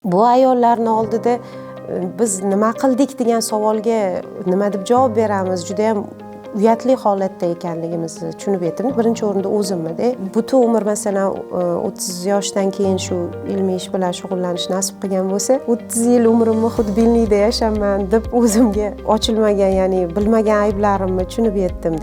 Bu ayollarning oldida biz nima qildik degan savolga nima deb javob beramiz? Juda ham uyatli holatda ekanligimizni tushunib yetdim. Birinchi o'rinda o'zimda butun umr masalan 30 yoshdan keyin shu ilmiy ish bilan shug'ullanish nasib qilgan bo'lsa, 30 yil umrimni xudbinlikda yashaman deb o'zimga ochilmagan, ya'ni bilmagan ayblarimni tushunib yetdim.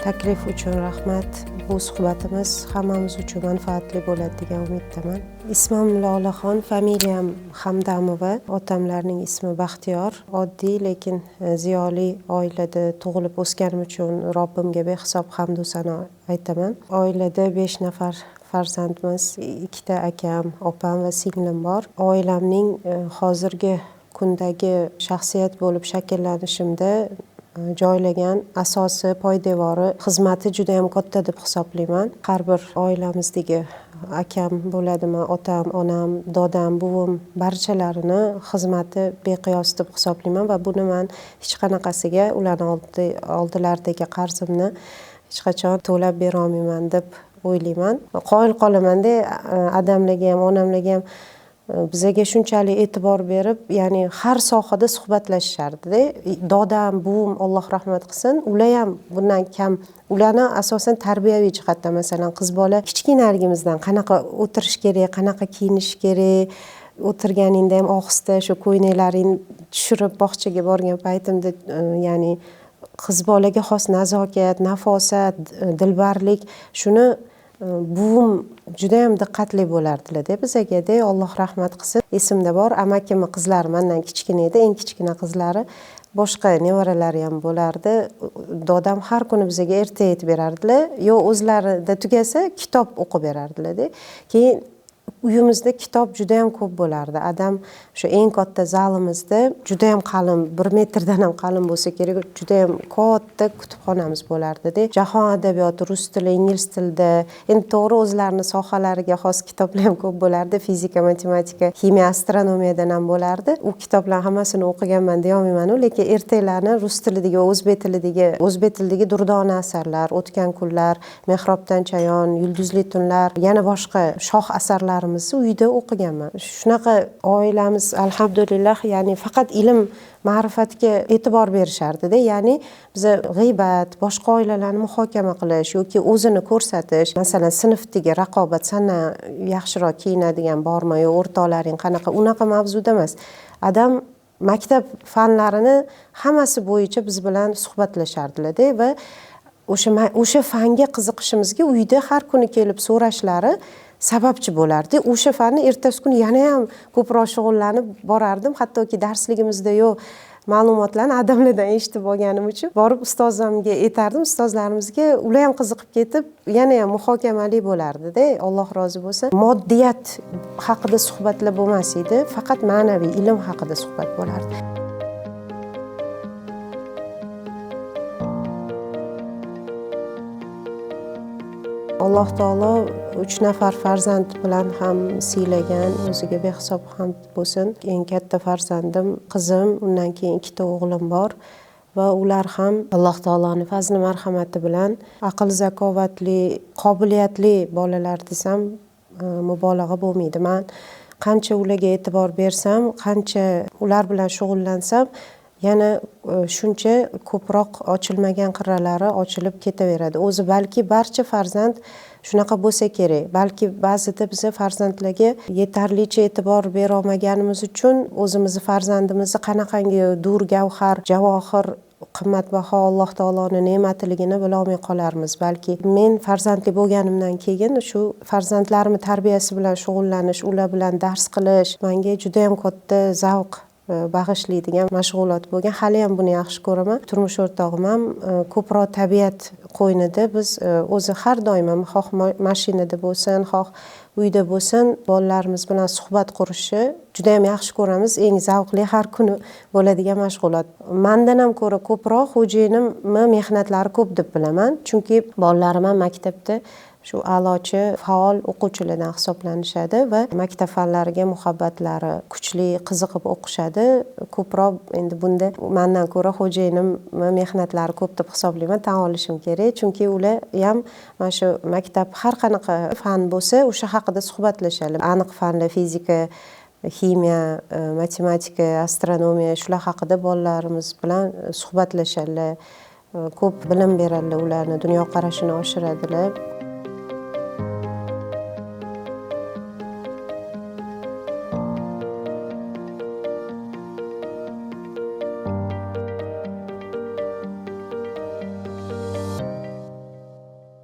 Taklif uchun rahmat. Bu suhbatimiz hammamiz uchun manfaatli bo'ladi degan umiddaman. Ismim Lolaxon, familiyam Hamdamova, otamlarning ismi Baxtiyor. Oddiy lekin ziyoli oilada tug'ilib o'sganim uchun Robbimga behisob hamd va sano aytaman. Oilada 5 nafar farzandmiz, 2 ta akam, opam va singlim bor. Oilamning hozirgi kundagi shaxsiyat bo'lib shakllanishimda joylagan asosi, poydevori, xizmati juda ham katta deb hisoblayman. Har bir oilamizdagi akam bo'ladimi, otam, onam, dodam, buvim barchalarini xizmati beqiyos deb hisoblayman va buni men hech qanaqasiga ularning oldilaridagi qarzimni hech qachon to'lab bera olmayman deb o'ylayman. Qoyil qolaman-da, adamlarga ham, onamlarga ham bizaga shunchalik e'tibor berib, ya'ni har sohada suhbatlashishardi-da. Dodam, buvim Alloh rahmat qilsin, ular ham bundan kam. Ularni asosan tarbiyaviy jihatdan, masalan, qiz bola kichkinaligimizdan qanaqa o'tirish kerak, qanaqa kiyinish kerak, o'tirganingda ham ohista shu ko'ynaklaringni tushirib bog'chaga borgan paytimda, ya'ni qiz bolaga xos nazokat, nafosat, dilbarlik, shuni buvim juda ham diqqatli bo'lardilar-da bizaga-da, Alloh rahmat qilsin. Esimda bor, amakimning qizlari mendan kichkina edi, eng kichkina qizlari, boshqa nevaralari ham bo'lardi. Dodam har kuni bizaga erta aytib berardilar, yo o'zlarida tugasa kitob o'qib berardilar-da. Keyin uyimizda kitob juda ham ko'p bo'lardi. Adam shu eng katta zalimizda juda ham qalin, 1 metrdan ham qalin bo'lsa kerak, juda ham katta kutubxonamiz bo'lardi-da. Jahon adabiyoti, rus tili, ingliz tilida, endi to'g'ri o'zlarining sohalariga xos kitoblar ham ko'p bo'lardi. Fizika, matematika, ximiya, astronomiyadan ham bo'lardi. U kitoblarning hammasini o'qiganman deya olmayman-ku, lekin ertaklarni rus tilidagi va o'zbek tilidagi durdona asarlar, o'tgan kunlar, mehrobdan chayon, yulduzli tunlar, yana boshqa shoh asarlarimizni uyda o'qiganman. Shunaqa oilamiz alhamdulillah, ya'ni faqat ilm, ma'rifatga e'tibor berishardi-da. Ya'ni biz g'iybat, boshqa oilalarni muhokama qilish yoki o'zini ko'rsatish, masalan, sinfdagi raqobat, sandan yaxshiroq kiyinadigan bormi, yo o'rtoqlaring qanaqa, unaqa mavzuda emas. Adam maktab fanlarini hammasi bo'yicha biz bilan suhbatlashardilar-da va o'sha fanga qiziqishimizga uyda har kuni kelib so'rashlari sababchi bo'lardi. O'sha fanni ertasi kuni yana ham ko'proq shug'ullanib borardim. Hattoki darsligimizda ma'lumotlarni adamlardan eshitib olganim uchun borib ustozimga aytardim. Ustozlarimizga ular ham qiziqib ketib, yana ham muhokamali bo'lardi-da. Alloh rozi bo'lsin. Moddiyat haqida suhbatlar bo'lmas edi, faqat ma'naviy ilm haqida suhbat bo'lardi. Alloh taolo 3 nafar farzand bilan ham siylagan, o'ziga behisob hamd bo'lsin. Eng katta farzandim qizim, undan keyin 2 ta o'g'lim bor va ular ham Alloh taoloning fazli marhamati bilan aql zakovatli, qobiliyatli bolalar desam mubolag'a bo'lmaydi. Men qancha ularga e'tibor bersam, qancha ular bilan shug'ullansam, yana shuncha ko'proq ochilmagan qirralari ochilib ketaveradi. O'zi balki barcha farzand shunaqa bo'lsa kerak. Balki ba'zida biz farzandlarga yetarlicha e'tibor bera olmaganimiz uchun o'zimizni farzandimizni qanaqangi dur gavhar, javohir, qimmatbaho Alloh taoloning ne'matligini bila olmay qolarmiz. Balki men farzandli bo'lganimdan keyin shu farzandlarimning tarbiyasi bilan shug'ullanish, ular bilan dars qilish menga juda ham katta zavq bag'ishlaydigan mashg'ulot bo'lgan. Hali ham buni yaxshi ko'raman. Turmush o'rtog'im ham ko'proq tabiat qo'ynida, biz o'zi har doim ham xoh mashinada bo'lsin, xoh uyda bo'lsin, bolalarimiz bilan suhbat qurishni juda ham yaxshi ko'ramiz. Eng zavqli har kuni bo'ladigan mashg'ulot. Mendan ham ko'ra ko'proq xo'jayinimning mehnatlari ko'p deb bilaman. Chunki bolalarim ham maktabda shu a'lochi faol o'quvchilardan hisoblanishadi va maktab fanlariga muhabbatlari kuchli, qiziqib o'qishadi. Ko'proq endi bunda mendan ko'ra xo'jayinim mehnatlari ko'p deb hisoblayman, tan olishim kerak, chunki ular ham mana shu maktab har qanaqa fan bo'lsa o'sha haqida suhbatlashadi. Aniq fanlar fizika, ximiya, matematika, astronomiya shular haqida bolalarimiz bilan suhbatlashadilar. Ko'p bilim beradilar, ularni dunyoqarashini oshiradilar.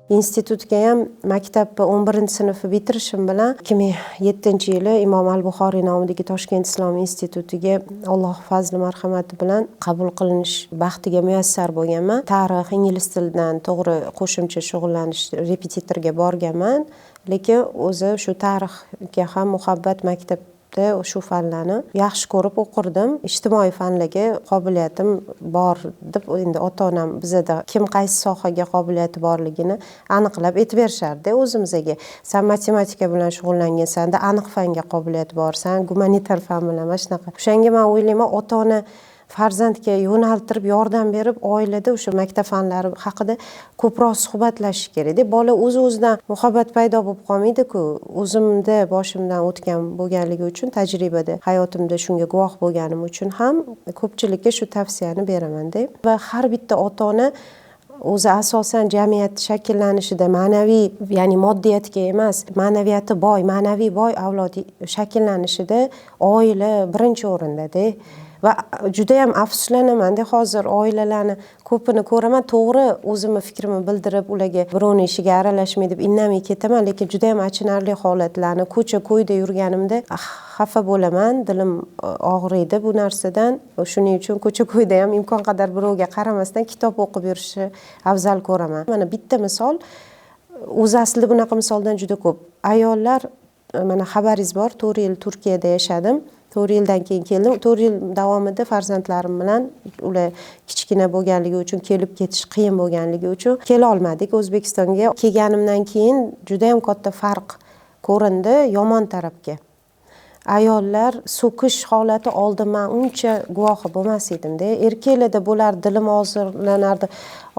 Institutga ham maktabni 11-sinfni bitirishim bilan 2007-yili Imom al-Buxoriy nomidagi Toshkent Islom institutiga Alloh fazli marhamati bilan qabul qilinish baxtiga muyassar bo'lganman. Tarix, ingliz tilidan to'g'ri qo'shimcha shug'ullanish repetitorga borganman, lekin o'zi shu tarixga ham muhabbat maktab shu fanlarni yaxshi ko'rib o'qirdim. Ijtimoiy fanlarga qobiliyatim bor deb endi ota-onam bizada kim qaysi sohaga qobiliyati borligini aniqlab aytib berishardi o'zimizga. Sen matematika bilan shug'ullanganda aniq fanga qobiliyat bor, sen gumanitar fan bilan mana shunaqa. O'shanga men o'ylayman, ota-ona farzandga yo'naltirib yordam berib, oilada o'sha maktab fanlari haqida ko'proq suhbatlashish kerak. Bola o'z-o'zidan muhabbat paydo bo'lib qolmaydi-ku. O'zimda boshimdan o'tgan bo'lganligi uchun, tajribada hayotimda shunga guvoh bo'lganim uchun ham ko'pchilikka shu tavsiyani beraman-da. Va har bitta ota-ona o'zi asosan jamiyat shakllanishida ma'naviy, ya'ni moddiyatga emas, ma'naviyati boy, ma'naviy boy avlod shakllanishida oila birinchi o'rinda-da. Va juda ham afsuslanaman-da, hozir oilalarni ko'pini ko'raman, to'g'ri o'zimni fikrimni bildirib, ularga birovning ishiga aralashmay deb indamay ketaman, lekin juda ham achinarli holatlarni ko'cha-ko'yda yurganimda xafa bo'laman, dilim og'riydi bu narsadan. Shuning uchun ko'cha-ko'yda ham imkon qadar birovga qaramasdan kitob o'qib yurishni afzal ko'raman. Mana bitta misol, o'zi aslida bunaqa misoldan juda ko'p. Ayollar, mana xabaringiz bor, 4 yil Turkiyada yashadim. 4 yildan keyin keldim. 4 yil davomida farzandlarim bilan, ular kichkina bo'lganligi uchun kelib ketish qiyin bo'lganligi uchun kela olmadik O'zbekistonga. Kelganimdan keyin juda ham katta farq ko'rindi yomon tarafga. Ayollar so'kish holati oldin men uncha guvohi bo'lmas edim-da. Erkaklarda bo'lar, dilim ozorlanardi.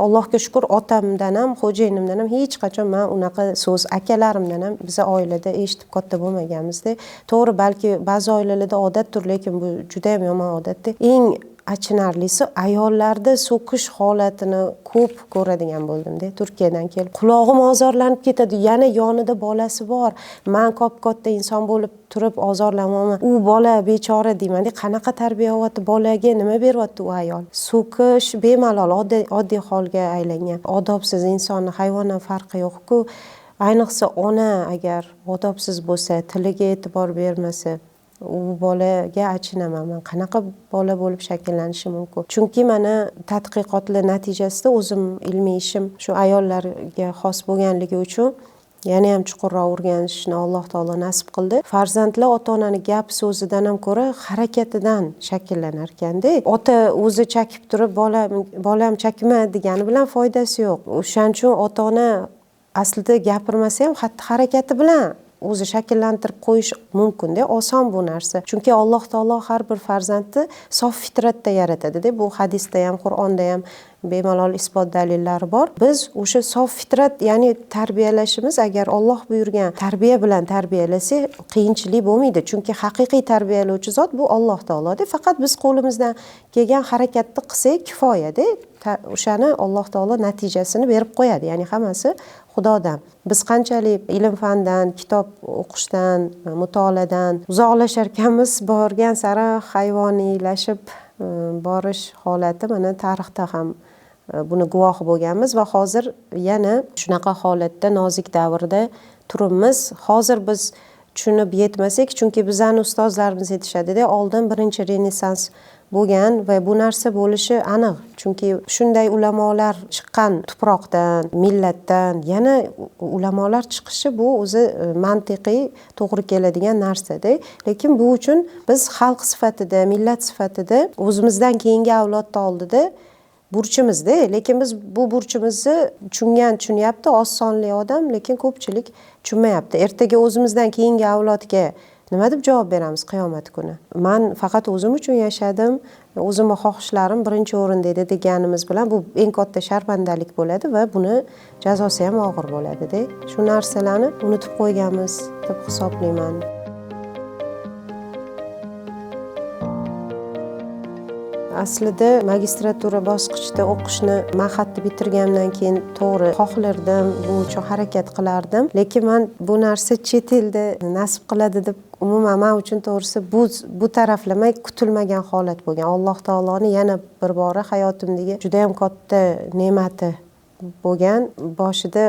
Allohga shukr, otamdan ham, xo'jayinimdan ham hech qachon men unaqa so'z, akalarimdan ham biz oilada eshitib katta bo'lmaganmiz-da. To'g'ri, balki ba'zi oilalarda odatdir, lekin bu juda ham yomon odatda. Eng achinarlisi, ayollarda so'kish holatini ko'p ko'radigan bo'ldim-da Turkiyadan kelib. Qulog'im ozorlanib ketadi, yana yonida bolasi bor. Men katta inson bo'lib turib ozorlanmayman. U bola bechora deyman-da, qanaqa tarbiya olyapti bolaga, nima beryapti u ayol? So'kish bemalol oddiy holga aylangan. Odobsiz insonni hayvondan farqi yo'q-ku. Ayniqsa ona agar odobsiz bo'lsa, tiliga e'tibor bermasa, u bolaga achinaman. Men qanaqa bola bo'lib shakllanishi mumkin? Chunki mana tadqiqotlar natijasida o'zim ilmiy ishim shu ayollarga xos bo'lganligi uchun yana ham chuqurroq o'rganishni Alloh taolo nasib qildi. Farzandlar ota-onaning gap so'zidan ham ko'ra harakatidan shaklanar ekan-da. Ota o'zi chakib turib, bolam chakma degani bilan foydasi yo'q. O'shaning uchun ota-ona aslida gapirmasa ham xatti-harakati bilan o'zi shakllantirib qo'yish mumkin-da, oson bu narsa. Chunki Alloh taolo har bir farzandni sof fitratda yaratadi-da. Bu hadisda ham, Qur'onda ham bemalol isbot dalillari bor. Biz o'sha sof fitrat, ya'ni tarbiyalashimiz agar Alloh buyurgan tarbiya bilan tarbiyalasak, qiyinchilik bo'lmaydi. Chunki haqiqiy tarbiyalovchi zot bu Alloh taolo-da. Faqat biz qo'limizdan kelgan harakatni qilsak kifoya-da. O'shani Alloh taolo natijasini berib qo'yadi. Ya'ni hammasi Xudodan. Biz qanchalik ilm-fandan, kitob o'qishdan, mutolaadan uzoqlashar ekanmiz, borgan sari hayvoniylashib borish holati mana tarixda ham buni guvohi bo'lganmiz va hozir yana shunaqa holatda, nozik davrda turibmiz. Hozir biz tushunib yetmasak, chunki bizning ustozlarimiz aytishadi-da, oldin birinchi renessans bo'lgan va bu narsa bo'lishi aniq. Chunki shunday ulamolar chiqqan tuproqdan, millatdan yana ulamolar chiqishi bu o'zi mantiqiy to'g'ri keladigan narsa-da. Lekin bu uchun biz xalq sifatida, millat sifatida o'zimizdan keyingi avlodni oldida burchimizda, lekin biz bu burchimizni tushunyapti oz sonli odam, lekin ko'pchilik tushunmayapti. Ertaga o'zimizdan keyingi avlodga nima deb javob beramiz qiyomat kuni? Man faqat o'zim uchun yashadim, o'zimni xohishlarim birinchi o'rinda edi deganimiz bilan bu eng katta sharmandalik bo'ladi va buni jazosi ham og'ir bo'ladi-da. Shu narsalarni unutib qo'yganmiz deb hisoblayman. Aslida magistratura bosqichida o'qishni ma'hadni bitirgandan keyin to'g'ri xohlardim, bu uchun harakat qilardim, lekin men bu narsa chet elda nasib qiladi deb umuman men uchun to'g'risi bu taraflamay kutilmagan holat bo'lgan. Alloh taoloning yana bir bora hayotimdagi juda ham katta ne'mati bo'lgan. Boshida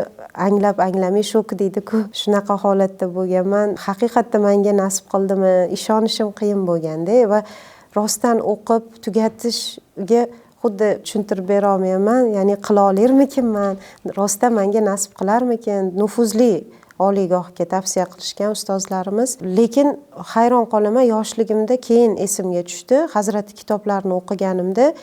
anglamay shok deydi-ku, shunaqa holatda bo'lganman. Haqiqatda menga nasib qildimi, ishonishim qiyin bo'lganda va rostdan o'qib tugatishga xuddi tushuntirib bera olmayman. Ya'ni qila olarmikinman, rostdan menga nasib qilarmikin? Nufuzli oliygohga tavsiya qilishgan ustozlarimiz. Lekin hayron qolaman, yoshligimda keyin esimga tushdi. Hazrati kitoblarini o'qiganimda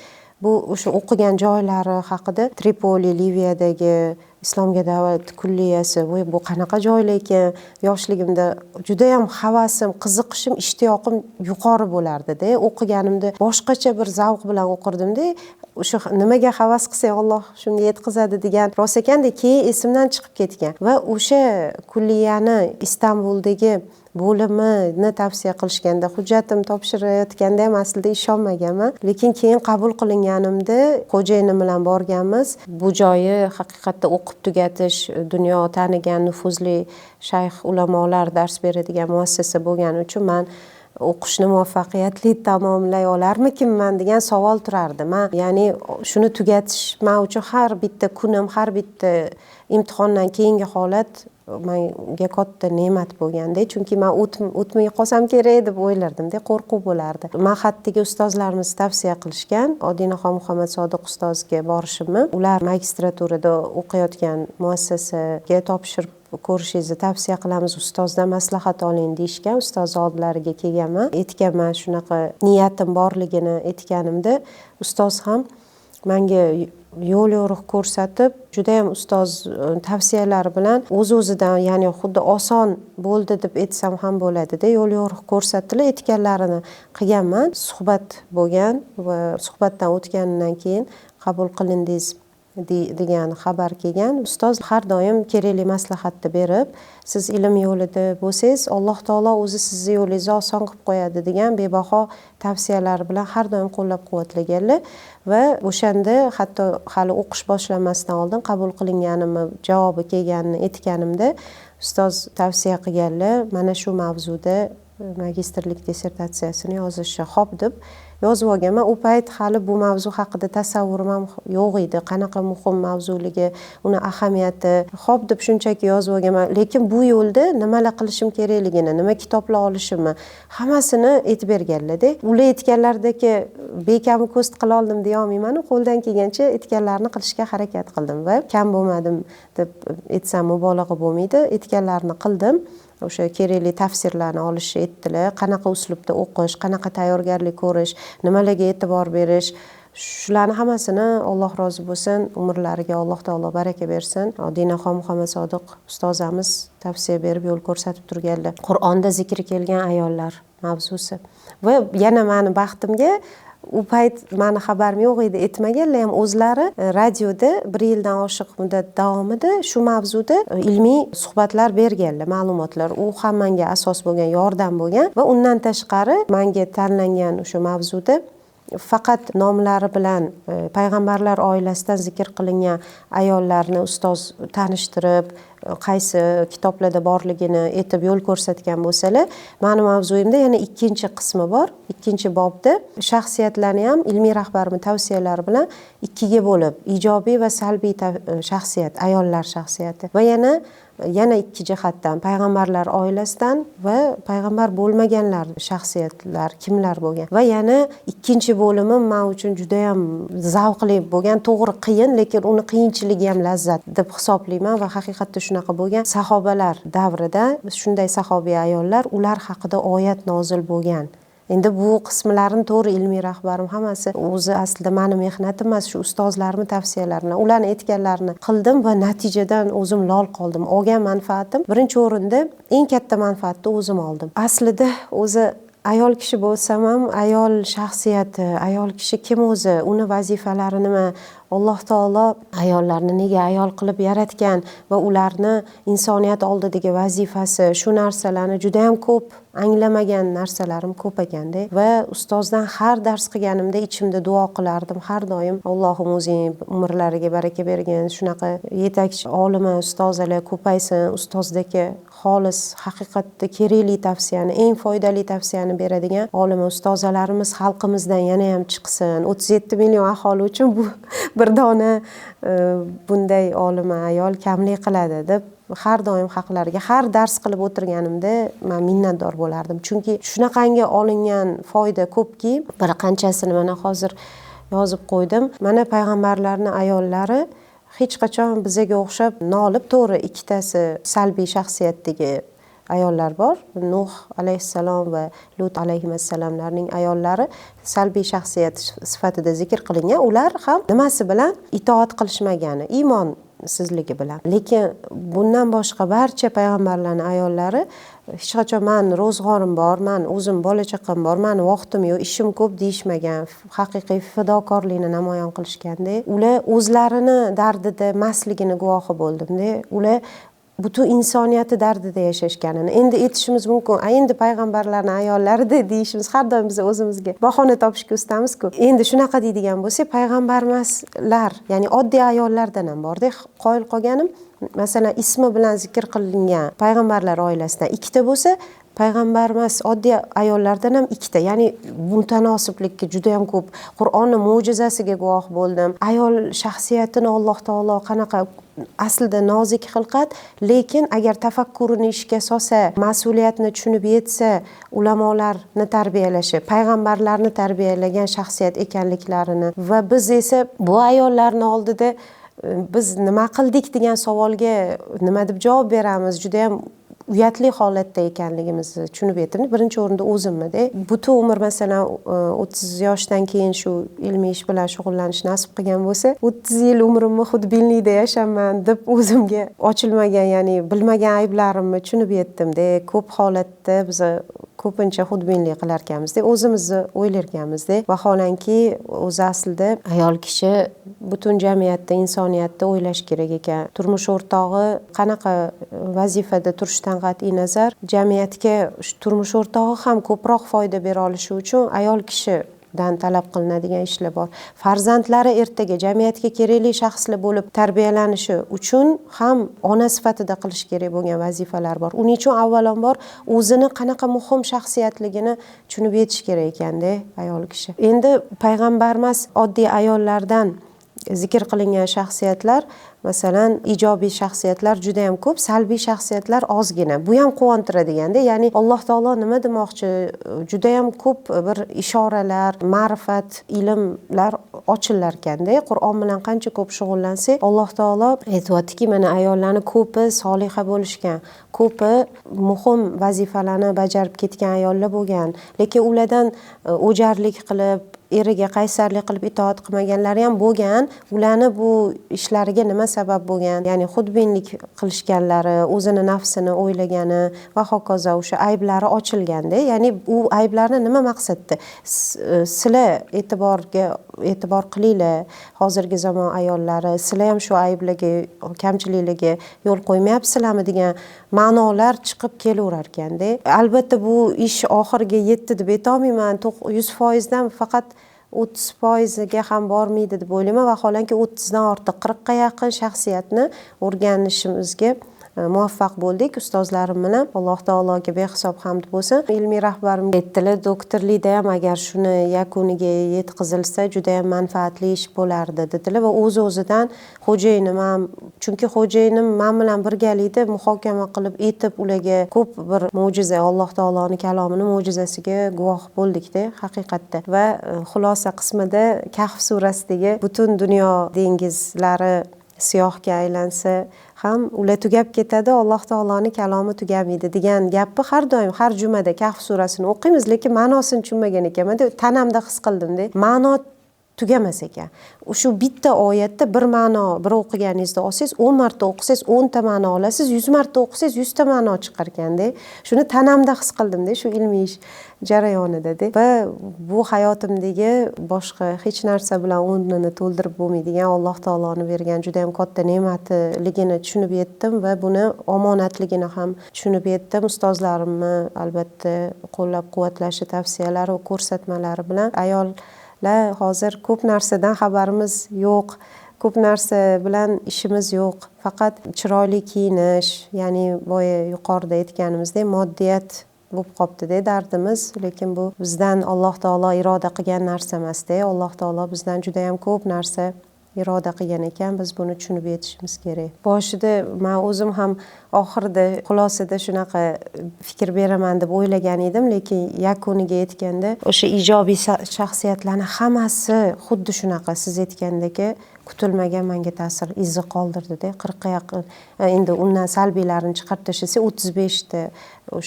bu o'sha o'qigan joylari haqida Tripoli, Liviyadagi Islomga da'vat kulliyasi, bu qanaqa joylar ekan? Yoshligimda juda ham havasim, qiziqishim, ishtiyoqim yuqori bo'lardi-da. O'qiganimda boshqacha bir zavq bilan o'qirdim-da. O'sha nimaga havas qilsang Alloh shunga yetkazadi degan rost ekanda, keyin esimdan chiqib ketgan va o'sha kulliyani Istanbuldagi bo'limini tavsiya qilishganda, hujjatim topshirayotganda ham aslida ishonmaganman, lekin keyin qabul qilinganimda xo'jayinim bilan borganmiz. Bu joyi haqiqatda o'qib tugatish, dunyo tanigan nufuzli shayx ulamolar dars beradigan muassasa bo'lgani uchun men o'qishni muvaffaqiyatli tamomlay olarmikinman degan savol turardi. Men ya'ni shuni tugatish men uchun har bitta kunim, har bitta imtihondan keyingi holat menga katta ne'mat bo'lganda, chunki men o'tmay qolsam kerak deb o'ylardim-da, qo'rquv bo'lardi. Ma'haddagi ustozlarimiz tavsiya qilishgan, Odinaxon Muhammad Sodiq ustozga borishimni, ular magistraturada o'qiyotgan muassasaga topshirib ko'rishingizni tavsiya qilamiz, ustozdan maslahat oling deyishgan. Ustoz oldilariga kelganman, aytganman shunaqa niyatim borligini aytganimda, ustoz ham menga yo'l yo'riq ko'rsatib, juda ham ustoz tavsiyalari bilan o'z-o'zidan, ya'ni xuddi oson bo'ldi deb aytsam ham bo'ladi-da, yo'l yo'riq ko'rsatdilar, aytganlarini qilganman. Suhbat bo'lgan va suhbatdan o'tgandan keyin qabul qilindingiz degan xabar kelgan. Ustoz har doim kerakli maslahatni berib, siz ilm yo'lida bo'lsangiz, Alloh taolo o'zi sizni yo'lingizni oson qilib qo'yadi degan bebaho tavsiyalar bilan har doim qo'llab-quvvatlaganlar va o'shanda hatto hali o'qish boshlanmasdan oldin qabul qilinganimni javobi kelganini aytganimda, ustoz tavsiya qilganlar, mana shu mavzuda magistrlik dissertatsiyasini yozishni xo'p deb yozib olganman. U payt hali bu mavzu haqida tasavvurim ham yo'q edi, qanaqa muhim mavzuligi, uni ahamiyati. Xo'p deb shunchaki yozib olganman, lekin bu yo'lda nimalar qilishim kerakligini, nima kitoblar olishimni hammasini aytib berganlar-da. Ular aytganlaridagi bekamni ko'st qila oldim deya olmayman, qo'ldan kelgancha aytganlarini qilishga harakat qildim va kam bo'lmadim deb aytsam mubolag'a bo'lmaydi. Aytganlarini qildim. O'sha kerakli tafsirlarni olishni aytdilar, qanaqa uslubda o'qish, qanaqa tayyorgarlik ko'rish, nimalarga e'tibor berish, shularni hammasini Alloh rozi bo'lsin, umrlariga Alloh taolo baraka bersin. Odinaxon Muhammad Sodiq ustozamiz tavsiya berib yo'l ko'rsatib turganlar. Qur'onda zikri kelgan ayollar mavzusi. Va yana meni baxtimga u payt meni xabarim yo'q edi, aytmaganlar ham o'zlari radioda 1 yildan oshiq muddat davomida shu mavzuda ilmiy suhbatlar berganlar, ma'lumotlar. U ham menga asos bo'lgan, yordam bo'lgan va undan tashqari menga tanlangan o'sha mavzuda faqat nomlari bilan payg'ambarlar oilasidan zikr qilingan ayollarni ustoz tanishtirib, qaysi kitoblarda borligini aytib yo'l ko'rsatgan bo'lsalar, meni mavzuyimda yana ikkinchi qismi bor. Ikkinchi bobda shaxsiyatlarni ham ilmiy rahbarning tavsiyalari bilan ikkiga bo'lib, ijobiy va salbiy shaxsiyat, ayollar shaxsiyati va yana ikki jihatdan payg'ambarlar oilasidan va payg'ambar bo'lmaganlar shaxsiyatlar kimlar bo'lgan va yana ikkinchi bo'limi men uchun juda ham zavqli bo'lgan, to'g'ri qiyin, lekin uni qiyinchiligi ham lazzat deb hisoblayman va haqiqatda shunaqa bo'lgan. Sahobalar davrida shunday sahobiy ayollar, ular haqida oyat nozil bo'lgan. Endi bu qismlarini to'g'ri ilmiy rahbarim hammasi o'zi aslida mani mehnatim emas, shu ustozlarimni tavsiyalarini, ularni aytganlarini qildim va natijadan o'zim lol qoldim. Olgan manfaatim birinchi o'rinda eng katta manfaatni o'zim oldim. Aslida o'zi ayol kishi bo'lsam ham ayol shaxsiyati, ayol kishi kim o'zi, uni vazifalari nima, Alloh taolo ayollarni nega ayol qilib yaratgan va ularni insoniyat oldidagi vazifasi, shu narsalarni juda ham ko'p anglamagan narsalarim ko'p ekanda va ustozdan har dars qilganimda ichimda duo qilardim har doim. Allohim o'zing umrlariga baraka bergin, shunaqa yetakchi olima ustozalar ko'paysin, ustozdagi xolis haqiqatda kerakli tavsiyani, eng foydali tavsiyani beradigan olima ustozalarimiz xalqimizdan yana ham chiqsin. 37 million aholi uchun bu bir dona bunday olima ayol kamlik qiladi deb har doim haqlariga har dars qilib o'tirganimda men minnatdor bo'lardim. Chunki shunaqangi olingan foyda ko'pki, bir qanchasini mana hozir yozib qo'ydim. Mana payg'ambarlarning ayollari hech qachon bizga o'xshab nolib, to'g'ri ikkitasi salbiy shaxsiyatdagi ayollar bor. Nuh alayhissalom va Lut alayhissalomlarning ayollari salbiy shaxsiyat sifatida zikr qilingan. Ular ham nimasi bilan itoat qilishmagani, iymonsizligi bilan. Lekin bundan boshqa barcha payg'ambarlarning ayollari hech qachon men ro'zg'orim bor, men o'zim bola chaqam bor, meni vaqtim yo'q, ishim ko'p deyishmagan, haqiqiy fidokorlikni namoyon qilishganda, ular o'zlarini dardida emasligini guvohi bo'ldimda. Ular butun insoniyati dardida yashashganini endi aytishimiz mumkin. Endi payg'ambarlarning ayollarida deyishimiz har doim biz o'zimizga bahona topishga ustamiz-ku. Endi shunaqa deydigan bo'lsak, payg'ambar emaslar, ya'ni oddiy ayollardan ham borda qoyil qolganim, masalan, ismi bilan zikr qilingan payg'ambarlar oilasidan ikkita bo'lsa, payg'ambar emas oddiy ayollardan ham ikkita. Ya'ni mutanosiblikka juda ham ko'p. Qur'onning mo'jizasiga guvoh bo'ldim. Ayol shaxsiyatini Alloh taolo qanaqa aslida nozik xilqat, lekin agar tafakkurini ishga solsa, mas'uliyatni tushunib yetsa, ulamolarni tarbiyalashi, payg'ambarlarni tarbiyalagan shaxsiyat ekanliklarini va biz esa bu ayollarning oldida biz nima qildik degan savolga nima deb javob beramiz? Juda ham uyatli holatda ekanligimizni tushunib yetdim. Birinchi o'rinda o'zimda. Butun umr masalan 30 yoshdan keyin shu ilmiy ish bilan shug'ullanish nasib qilgan bo'lsa, 30 yil umrimni xudbinlikda yashaman deb o'zimga ochilmagan, ya'ni bilmagan ayblarimni tushunib yetdim-da. Ko'p holatda biz ko'pincha xudbinlik qilar ekanmiz-da, o'zimizni o'ylar ekanmiz-da. Vaholanki o'zi aslida ayol kishi butun jamiyatda, insoniyatda o'ylash kerak ekan. Turmush o'rtog'i qanaqa vazifada turishidan qat'iy nazar, jamiyatga turmush o'rtog'i ham ko'proq foyda bera olishi uchun ayol kishidan talab qilinadigan ishlar bor. Farzandlari ertaga jamiyatga kerakli shaxslar bo'lib tarbiyalanishi uchun ham ona sifatida qilish kerak bo'lgan vazifalar bor. Uning uchun avvalambor o'zini qanaqa muhim shaxsiyatligini tushunib yetish kerak ekanda ayol kishi. Endi payg'ambar emas oddiy ayollardan zikr qilingan shaxsiyatlar, masalan, ijobiy shaxsiyatlar juda ham ko'p, salbiy shaxsiyatlar ozgina. Bu ham quvontiradeganda, ya'ni Alloh taolo nima demoqchi? Juda ham ko'p bir ishoralar, ma'rifat, ilmlar ochilar ekanda. Qur'on bilan qancha ko'p shug'ullansak, Alloh taolo aytayaptiki, mana ayollarning ko'pi soliha bo'lishgan, ko'pi muhim vazifalarni bajarib ketgan ayollar bo'lgan, lekin ulardan o'jarlik qilib, eriga qaysarlik qilib itoat qilmaganlari ham bo'lgan. Ularni bu ishlariga nima sabab bo'lgan? Ya'ni xudbinlik qilishganlari, o'zini nafsini o'ylagani va hokazo o'sha ayblari ochilganda, ya'ni u ayblarni nima maqsadda? Sizlar e'tibor qilinglar, hozirgi zamon ayollari, sizlar ham shu ayblarga, kamchiliklarga yo'l qo'ymayapsizlarmi degan ma'nolar chiqib kelaverar ekanda. Albatta bu ish oxiriga yetdi deb aytolmayman. 100% dan faqat 30%ga ham bormaydi deb o'ylayman. Vaholanki 30 dan ortiq 40 ga yaqin shaxsiyatni o'rganishimizga muvaffaq bo'ldik ustozlarim bilan. Alloh taologa behisob hamd bo'lsin. Ilmiy rahbarim aytdilar, doktorlikda ham agar shuni yakuniga yetkazilsa juda ham manfaatli ish bo'lardi dedilar va o'z-o'zidan xo'jayinim ham, chunki xo'jayinim men bilan birgalikda muhokama qilib aytib, ularga ko'p bir mo'jiza, Alloh taoloning kalomining mo'jizasiga guvoh bo'ldik-da haqiqatda. Va xulosa qismida Kahf surasidagi butun dunyo dengizlari siyohga aylansa, ham ular tugab ketadi, Alloh taoloning kalomi tugamaydi degan gapni har doim har jumada Kahf surasini o'qiymiz, lekin ma'nosini tushunmagan ekanman. Tanamda his qildim-da. Ma'no tugamas ekan. Shu bitta oyatda bir ma'no bir o'qiganingizda olsangiz, 10 marta o'qisangiz 10 ta ma'no olasiz, 100 marta o'qisangiz 100 ta ma'no chiqar ekanda. Shuni tanamda his qildim-da, shu ilmiy ish jarayonida-da. Va bu hayotimdagi boshqa hech narsa bilan o'rnini to'ldirib bo'lmaydigan Alloh taoloning bergan juda ham katta ne'matligini tushunib yetdim va buni omonatligini ham tushunib yetdim. Ustozlarimni albatta qo'llab-quvvatlashi, tavsiyalari va ko'rsatmalari bilan hozir ko'p narsadan xabarimiz yo'q, ko'p narsa bilan ishimiz yo'q. Faqat chiroyli kiyinish, ya'ni boya yuqorida aytganimizdek moddiyat bo'lib qolibdi-da dardimiz, lekin bu bizdan Alloh taolo iroda qilgan narsa emas-da. Alloh taolo bizdan juda ham ko'p narsa iroda qilgan ekan, biz buni tushunib yetishimiz kerak. Boshida men o'zim ham oxirida xulosada shunaqa fikr beraman deb o'ylagan edim, lekin yakuniga yetganda o'sha ijobiy shaxsiyatlarning hammasi xuddi shunaqa siz aytgandek kutilmagan menga ta'sir izi qoldirdi-da. 40 ga yaqin. Endi undan salbiylarini chiqarib tashlasa 35 ta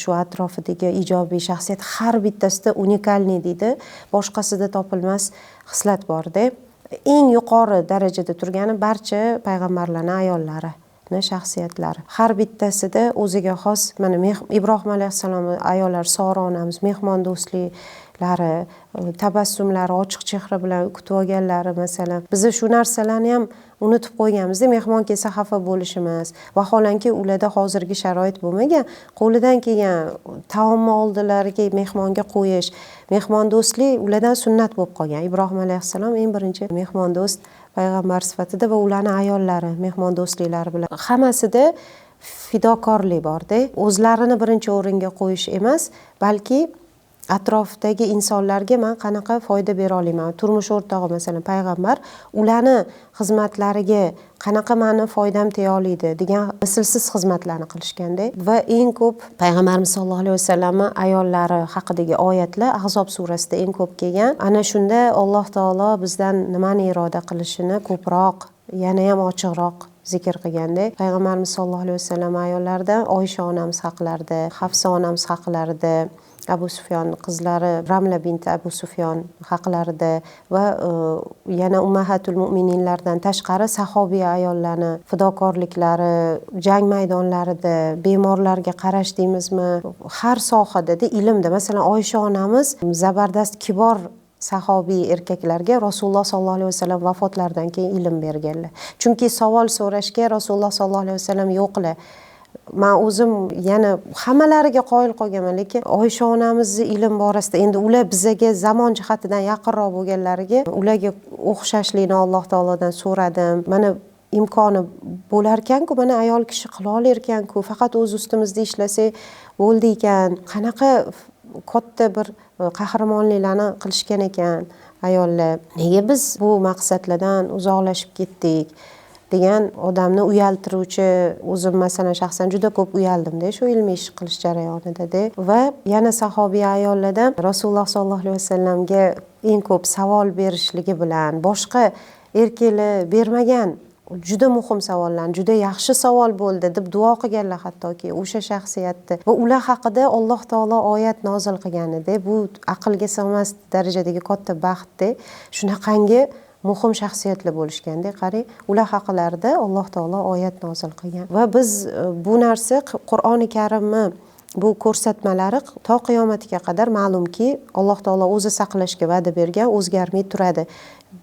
shu atrofidagi ijobiy shaxsiyat har bittasida unikalniy deydi, boshqasida topilmas xislat bor-da. Eng yuqori darajada turgani barcha payg'ambarlarning ayollari shaxsiyatlari. Har bittasida o'ziga xos, mana Ibrohim alayhissalom ayollar, Sora onamiz mehmondo'stliklari, tabassumlari, ochiq chehra bilan kutib olganlari masalan. Biz shu narsalarni ham unutib qo'yganmiz-da, mehmon kelsa xafa bo'lishimiz. Vaholanki ularda hozirgi sharoit bo'lmagan, qo'lidan kelgan taomni oldilariga mehmonga qo'yish, mehmondo'stlik ulardan sunnat bo'lib qolgan. Ibrohim alayhissalom eng birinchi mehmondo'st payg'ambar sifatida va ularning ayollari mehmondo'stliklari bilan hammasida fidokorlik bor-da. O'zlarini birinchi o'ringa qo'yish emas, balki atrofdagi insonlarga men qanaqa foyda bera olaman. Turmush o'rtog'i masalan payg'ambar, ularni xizmatlariga qanaqa meni foydam tega oladi degan mislsiz xizmatlarni qilishganda va eng ko'p payg'ambarimiz sollallohu alayhi vasallamning ayollari haqidagi oyatlar Ahzob surasida eng ko'p kelgan. Ana shunda Alloh taolo bizdan nimani iroda qilishini ko'proq, yana ham ochiqroq zikr qilganda, payg'ambarimiz sollallohu alayhi vasallam ayollaridan Oysha onamiz haqlarida, Hafsa onamiz haqlarida, Abu Sufyon qizlari Ramla binti Abu Sufyon haqlarida va yana ummahatul mu'mininlardan tashqari sahobiy ayollarni fidokorliklari, jang maydonlarida, bemorlarga qarash deymizmi, har sohada ilmda. Masalan, Oysha onamiz zabardast kibor sahobiy erkaklarga Rasululloh sollallohu alayhi vasallam vafotlaridan keyin ilm berganlar. Chunki savol so'rashga Rasululloh sollallohu alayhi vasallam yo'qlar. Men o'zim yana hammalariga qoyil qolganman, lekin Oysha onamizni ilm borasida endi ular bizga zamon jihatidan yaqinroq bo'lganlariga ularga o'xshashlikni Alloh taolodan so'radim. Mana imkoni bo'lar ekan-ku, mana ayol kishi qila olar ekan-ku, faqat o'z ustimizda ishlasak bo'ldi ekan. Qanaqa katta bir qahramonliklarni qilishgan ekan ayollar. Nega biz bu maqsadlardan uzoqlashib ketdik? degan odamni uyaltiruvchi, o'zim masalan shaxsan juda ko'p uyaldim-da shu ilmiy ish qilish jarayonida-da. Va yana sahobiy ayollardan Rasululloh sollallohu alayhi vasallamga eng ko'p savol berishligi bilan boshqa erkaklar bermagan juda muhim savollar, juda yaxshi savol bo'ldi deb duo qilganlar hattoki o'sha shaxsiyatni va ular haqida Alloh taolo oyat nozil qilganida, bu aqlga sig'mas darajadagi katta baxtda, shunaqangi muhim shaxsiyatlar bo'lishganda, qarang, ular haqlarida Alloh taolo oyat nozil qilgan. Va biz bu narsa Qur'oni Karimni bu ko'rsatmalari to qiyomatga qadar ma'lumki Alloh taolo o'zi saqlashga va'da bergan, o'zgarmay turadi.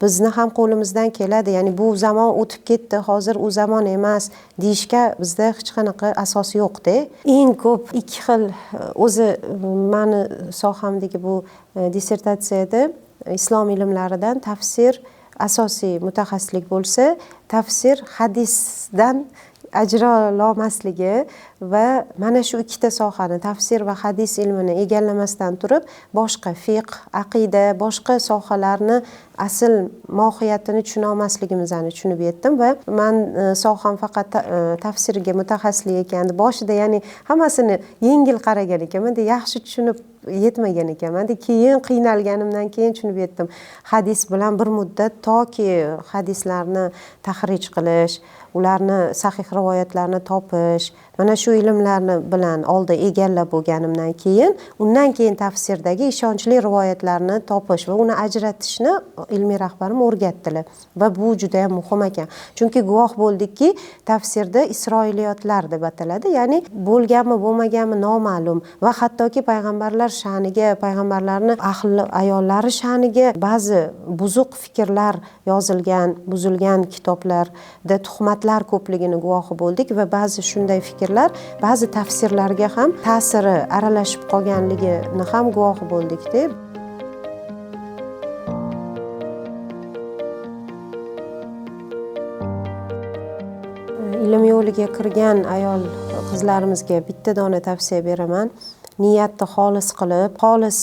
Bizni ham qo'limizdan keladi, ya'ni bu zamon o'tib ketdi, hozir u zamon emas deyishga bizda hech qanaqa asos yo'q-da. Eng ko'p ikki xil o'zi meni sohamdagi bu dissertatsiyada islom ilmlaridan tafsir asosiy mutaxassislik bo'lsa, tafsir hadisdan ajralolmasligi va mana shu ikkita sohani, tafsir va hadis ilmini egallamasdan turib boshqa fiqh, aqida, boshqa sohalarni asl mohiyatini tushuna olmasligimizni tushunib yetdim va man soham faqat tafsirga mutaxassislik ekandi. Boshida ya'ni hammasini yengil qaragan ekanman, yaxshi tushunib yetmagan ekanman. Keyin qiynalganimdan keyin tushunib yetdim. Hadis bilan bir muddat toki hadislarni tahrij qilish, ularni sahih rivoyatlarni topish, mana shu ilmlarni bilan oldin egallab bo'lganimdan keyin, undan keyin tafsirdagi ishonchli rivoyatlarni topish va uni ajratishni ilmiy rahbarim o'rgatdilar va bu juda ham muhim ekan. Chunki guvoh bo'ldikki, tafsirda isroiliyotlar deb ataladi, ya'ni bo'lganmi, bo'lmaganmi noma'lum va hattoki payg'ambarlar sha'niga, payg'ambarlarni ahli ayollari sha'niga ba'zi buzuq fikrlar yozilgan, buzilgan kitoblarda tuhmatlar ko'pligini guvohi bo'ldik va ba'zi shunday fikrlar ba'zi tafsirlarga ham ta'siri aralashib qolganligini ham guvohi bo'ldik-da. Ilm yo'liga kirgan ayol qizlarimizga bitta dona tavsiya beraman. Niyatni xolis qilib, xolis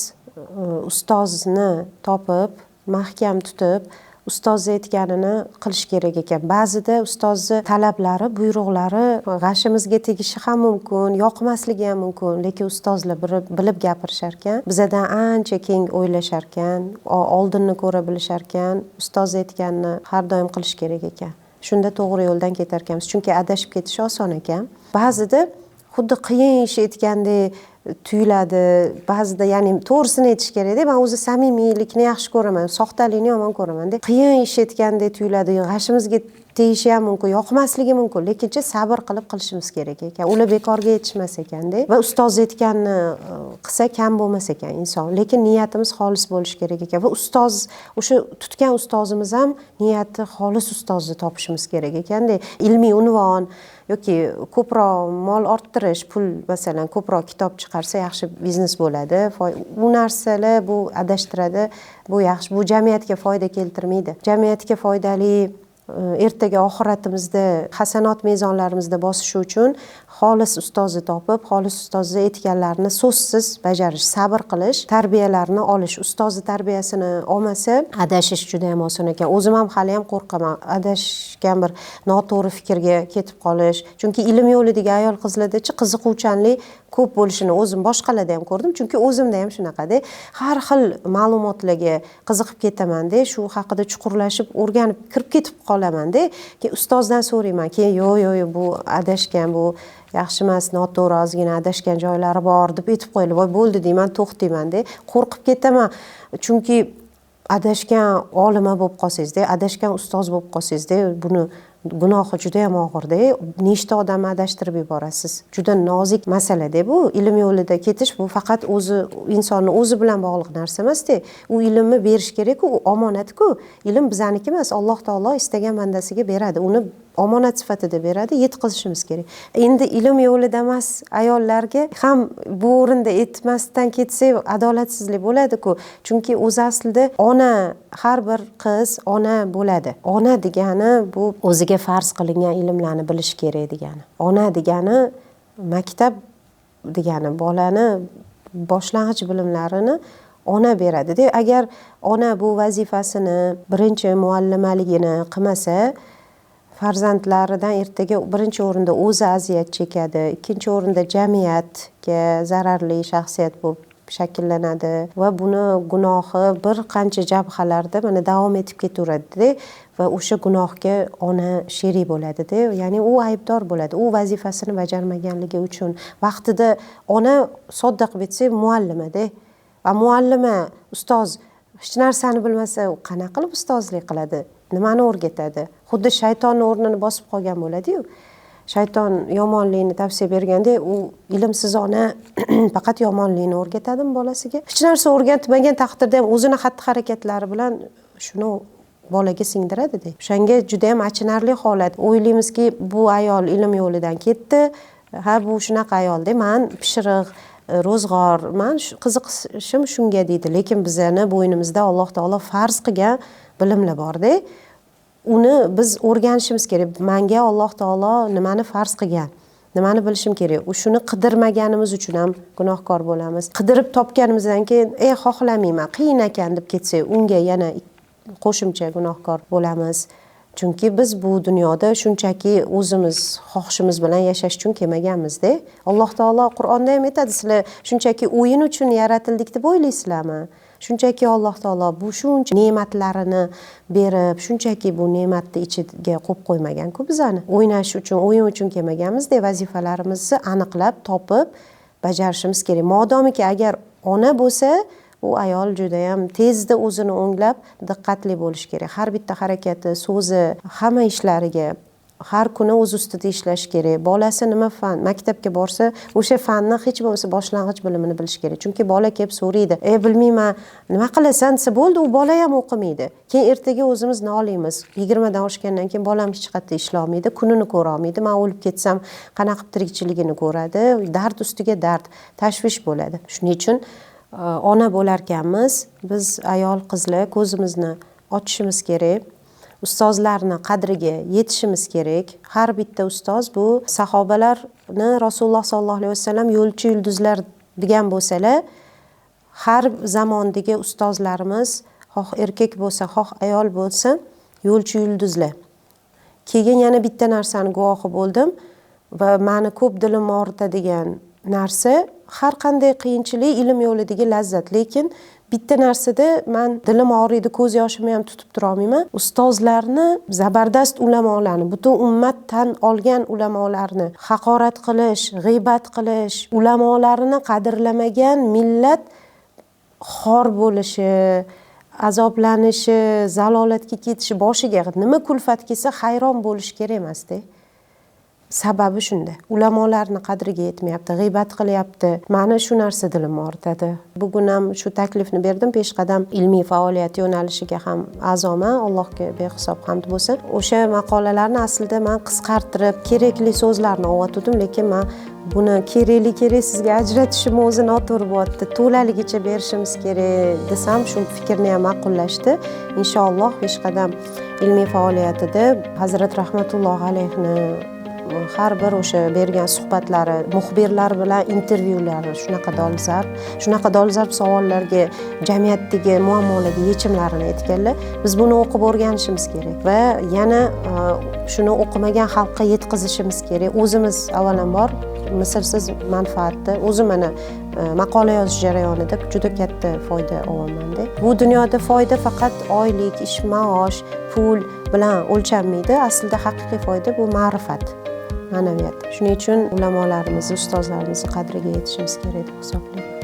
ustozni topib, mahkam tutib, ustoz aytganini qilish kerak ekan. Ba'zida ustozni talablari, buyruqlari g'ashimizga tegishi ham mumkin, yoqmasligi ham mumkin, lekin ustozlar bilib gapirishar ekan, bizadan ancha keng o'ylashar ekan, oldinni ko'ra bilishar ekan. Ustoz aytganini har doim qilish kerak ekan. Shunda to'g'ri yo'ldan ketar ekanmiz. Chunki adashib ketish oson ekan. Ba'zida xuddi qiyin ish aytgandek tuyuladi. Ba'zida ya'ni to'g'risini aytish kerak-da. Men o'zi samimiylikni yaxshi ko'raman, soxtalikni yomon ko'raman-da. Qiyin ish aytgandek tuyuladi, g'ashimizga tegishi ham mumkin, yoqmasligi mumkin, lekincha sabr qilib qilishimiz kerak ekan. Ular bekorga yetishmas ekan-da. Va ustoz aytganini qilsa kam bo'lmas ekan inson, lekin niyatimiz xolis bo'lishi kerak ekan. Va ustoz, o'sha tutgan ustozimiz ham niyati xolis ustozni topishimiz kerak ekanda. Ilmiy unvon yoki ko'proq mol orttirish, pul masalan ko'proq kitob chiqarsa yaxshi biznes bo'ladi. Bu narsalar bu adashtiradi. Bu yaxshi, bu jamiyatga foyda keltirmaydi. Jamiyatga foydali ertaga oxiratimizda hasanot mezonlarimizda bosishi uchun xolis ustozni topib, xolis ustozni aytganlarini so'zsiz bajarish, sabr qilish, tarbiyalarni olish. Ustozni tarbiyasini olmasa, adashish juda ham oson ekan. O'zim ham hali ham qo'rqaman adashgan bir noto'g'ri fikrga ketib qolish. Chunki ilm yo'lidagi ayol qizlarda-chi qiziquvchanlik ko'p bo'lishini o'zim boshqalarda ham ko'rdim. Chunki o'zimda ham shunaqada, har xil ma'lumotlarga qiziqib ketaman-da, shu haqida chuqurlashib, o'rganib kirib ketib qolaman-da. Keyin ustozdan so'rayman. Keyin yo'q, bu adashgan, bu yaxshi emas, noto'g'ri, ozgina adashgan joylari bor deb aytib qo'yiladi. Voy bo'ldi deyman, to'xtayman-da. Qo'rqib ketaman. Chunki adashgan olima bo'lib qolsangiz-da, adashgan ustoz bo'lib qolsangiz-da, buni gunohi juda ham og'ir-da. Nechta odamni adashtirib yuborasiz. Juda nozik masala-da bu. Ilm yo'lida ketish bu faqat o'zi insonning o'zi bilan bog'liq narsa emas-da. U ilmni berish kerak-ku, u omonat-ku. Ilm bizaniki emas, Alloh taolo istagan bandasiga beradi. Uni omonat sifatida beradi, yetkazishimiz kerak. Endi ilm yo'lida emas ayollarga ham bu o'rinda aytmasdan ketsak adolatsizlik bo'ladi-ku. Chunki o'zi aslida ona, har bir qiz ona bo'ladi. Ona degani bu o'ziga farz qilingan ilmlarni bilish kerak degani. Ona degani maktab degani, bolani boshlang'ich bilimlarini ona beradi-da. Agar ona bu vazifasini, birinchi muallimaligini qilmasa, farzandlaridan ertaga birinchi o'rinda o'zi aziyat chekadi, ikkinchi o'rinda jamiyatga zararli shaxsiyat bo'lib shakllanadi va buni gunohi bir qancha jabhalarda mana davom etib ketaveradi-da va o'sha gunohga ona sherik bo'ladi-da, ya'ni u aybdor bo'ladi, u vazifasini bajarmaganligi uchun. Vaqtida ona sodda qilib aytsak muallima-da. Va muallima, ustoz hech narsani bilmasa, u qanaqa qilib ustozlik qiladi? Nimani o'rgatadi? Xuddi shaytonning o'rnini bosib qolgan bo'ladi-yu. Shayton yomonlikni tavsiya berganda, u ilmsiz ona faqat yomonlikni o'rgatadimi bolasiga? Hech narsa o'rgatmagan taqdirda ham o'zini xatti-harakatlari bilan shuni bolaga singdiradi-da. O'shanga juda ham achinarli holat. O'ylaymizki, bu ayol ilm yo'lidan ketdi. Ha, bu shunaqa ayolda, men pishiriq, ro'zg'or, men qiziqishim shunga deydi. Lekin bizani bo'ynimizda Alloh taolo farz qilgan bilimlar bor-da. Uni biz o'rganishimiz kerak. Menga Alloh taolo nimani farz qilgan? nimani bilishim kerak? Shuni qidirmaganimiz uchun ham gunohkor bo'lamiz. Qidirib topganimizdan keyin xohlamayman, qiyin ekan deb ketsak, unga yana qo'shimcha gunohkor bo'lamiz. Chunki biz bu dunyoda shunchaki o'zimiz xohishimiz bilan yashash uchun kelmaganmiz-da. Alloh taolo Qur'onda ham aytadi, sizlar shunchaki o'yin uchun yaratildik deb o'ylaysizlarmi? Shunchaki Alloh taolo bu shuncha ne'matlarini berib, shunchaki bu ne'matni ichiga qo'yib qo'ymagan-ku bizani. O'ynash uchun, o'yin uchun kelmaganmiz-da, vazifalarimizni aniqlab, topib bajarishimiz kerak. Modomiki agar ona bo'lsa, u ayol juda ham tezda o'zini o'nglab, diqqatli bo'lish kerak. Har bitta harakati, so'zi, hamma ishlariga har kuni o'z ustida ishlash kerak. Bolasi nima fan, maktabga borsa, o'sha fanni hech bo'lmasa boshlang'ich bilimini bilish kerak. Chunki bola kelib so'raydi, bilmayman, nima qilasan desa bo'ldi, u bola ham o'qimaydi. Keyin ertaga o'zimiz noliymiz. 20 dan oshgandan keyin bolam hech qayerda ishlay olmaydi, kunini ko'ra olmaydi. Men o'lib ketsam, qanaqa tirikchiligini ko'radi? Dard ustiga dard, tashvish bo'ladi. Shuning uchun ona bo'larkanmiz, biz ayol qizlar ko'zimizni ochishimiz kerak. Ustozlarni qadriga yetishimiz kerak. Har bitta ustoz bu sahobalarni Rasululloh sollallohu alayhi vasallam yo'lchi yulduzlar degan bo'lsalar, har zamondagi ustozlarimiz xoh erkak bo'lsa, xoh ayol bo'lsa, yo'lchi yulduzlar. Keyin yana bitta narsani guvohi bo'ldim va meni ko'p dilim og'ritadigan narsa, har qanday qiyinchilik ilm yo'lidagi lazzat, lekin bitta narsada men dilim og'riydi, ko'z yoshimni ham tutib tura olmayman. Ustozlarni, zabardast ulamolarni, butun ummat tan olgan ulamolarni haqorat qilish, g'iybat qilish, ulamolarini qadrlamagan millat xor bo'lishi, azoblanishi, zalolatga ketishi, boshiga nima kulfat kelsa hayron bo'lish kerak emas-da. Sababi shunda. Ulamolarni qadriga yetmayapti, g'iybat qilyapti. Meni shu narsa dilim og'ritadi. Bugun ham shu taklifni berdim. Peshqadam ilmiy faoliyat yo'nalishiga ham a'zoman, Allohga behisob hamd bo'lsin. O'sha maqolalarni aslida men qisqartirib, kerakli so'zlarni olgandim, lekin men buni kerak sizga ajratishim o'zi noto'g'ri bo'lyapti. To'laligicha berishimiz kerak desam, shu fikrni ham ma'qullashdi. Inshaalloh Peshqadam ilmiy faoliyatida Hazrat rahmatulloh alayhni har bir o'sha bergan suhbatlari, muxbirlar bilan intervyulari shunaqa dolzarb savollarga, jamiyatdagi muammolarga yechimlarini aytganlar. Biz buni o'qib o'rganishimiz kerak va yana shuni o'qimagan xalqqa yetkazishimiz kerak. O'zimiz avvalambor mislsiz manfaatni, o'zim mana maqola yozish jarayonida juda katta foyda olyapman-da. Bu dunyoda foyda faqat oylik, ish maosh, pul bilan o'lchanmaydi. Aslida haqiqiy foyda bu ma'rifat, ma'naviyat. Shuning uchun ulamolarimizni, ustozlarimizni qadriga yetishimiz kerak deb hisoblayman.